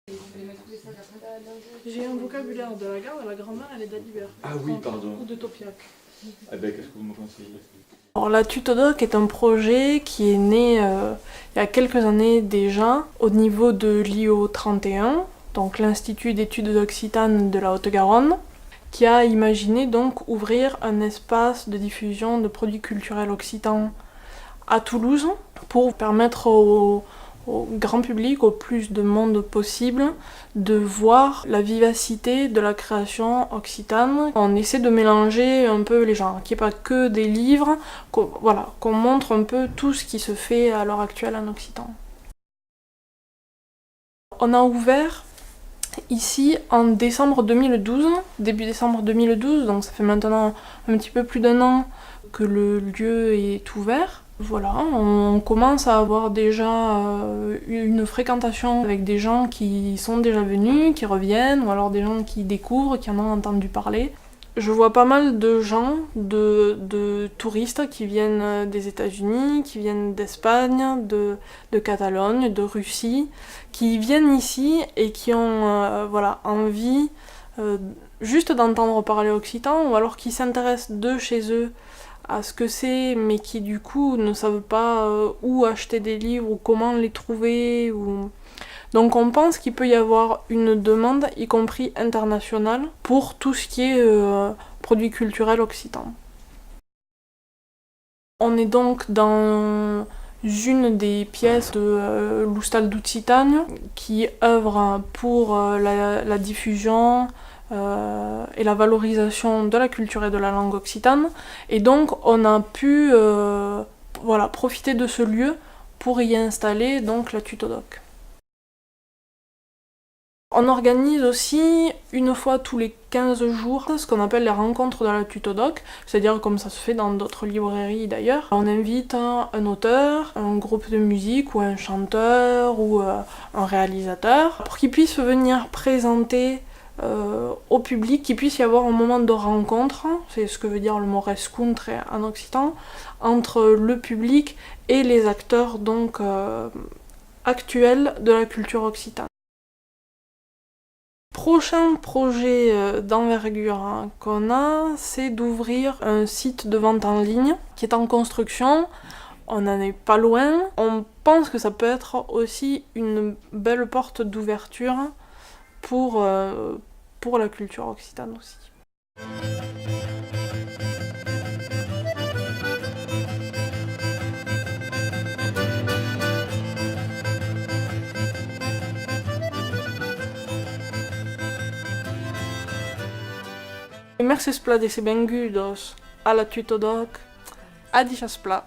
J'ai un vocabulaire de la garde, la grand-mère elle est d'Alibert. Ah oui, pardon. Ou de Topiac. Eh ben, qu'est-ce que vous me conseillez? Alors, la Tutodoc est un projet qui est né il y a quelques années déjà au niveau de l'IO 31, donc l'Institut d'études occitanes de la Haute-Garonne, qui a imaginé donc ouvrir un espace de diffusion de produits culturels occitans à Toulouse pour permettre au grand public, au plus de monde possible, de voir la vivacité de la création occitane. On essaie de mélanger un peu les genres, qu'il n'y ait pas que des livres, qu'on montre un peu tout ce qui se fait à l'heure actuelle en occitan. On a ouvert ici en décembre 2012, début décembre 2012, donc ça fait maintenant un petit peu plus d'un an que le lieu est ouvert. Voilà, on commence à avoir déjà une fréquentation avec des gens qui sont déjà venus, qui reviennent, ou alors des gens qui découvrent, qui en ont entendu parler. Je vois pas mal de gens, de touristes qui viennent des États-Unis, qui viennent d'Espagne, de Catalogne, de Russie, qui viennent ici et qui ont envie juste d'entendre parler occitan, ou alors qui s'intéressent de chez eux à ce que c'est, mais qui du coup ne savent pas où acheter des livres ou comment les trouver. Donc on pense qu'il peut y avoir une demande, y compris internationale, pour tout ce qui est produits culturels occitans. On est donc dans une des pièces de l'Oustal d'Occitane qui œuvre pour la diffusion et la valorisation de la culture et de la langue occitane. Et donc on a pu profiter de ce lieu pour y installer donc la Tutodoc. On organise aussi une fois tous les 15 jours ce qu'on appelle les rencontres de la Tutodoc, c'est-à-dire comme ça se fait dans d'autres librairies d'ailleurs. On invite un auteur, un groupe de musique ou un chanteur ou un réalisateur pour qu'ils puissent venir présenter au public, qu'il puisse y avoir un moment de rencontre, c'est ce que veut dire le mot rescountre en occitan, entre le public et les acteurs donc actuels de la culture occitane. Prochain projet d'envergure qu'on a, c'est d'ouvrir un site de vente en ligne qui est en construction. On n'en est pas loin. On pense que ça peut être aussi une belle porte d'ouverture pour la culture occitane aussi. Merci spla de benvingudos a la Tutodoc. Adis spla.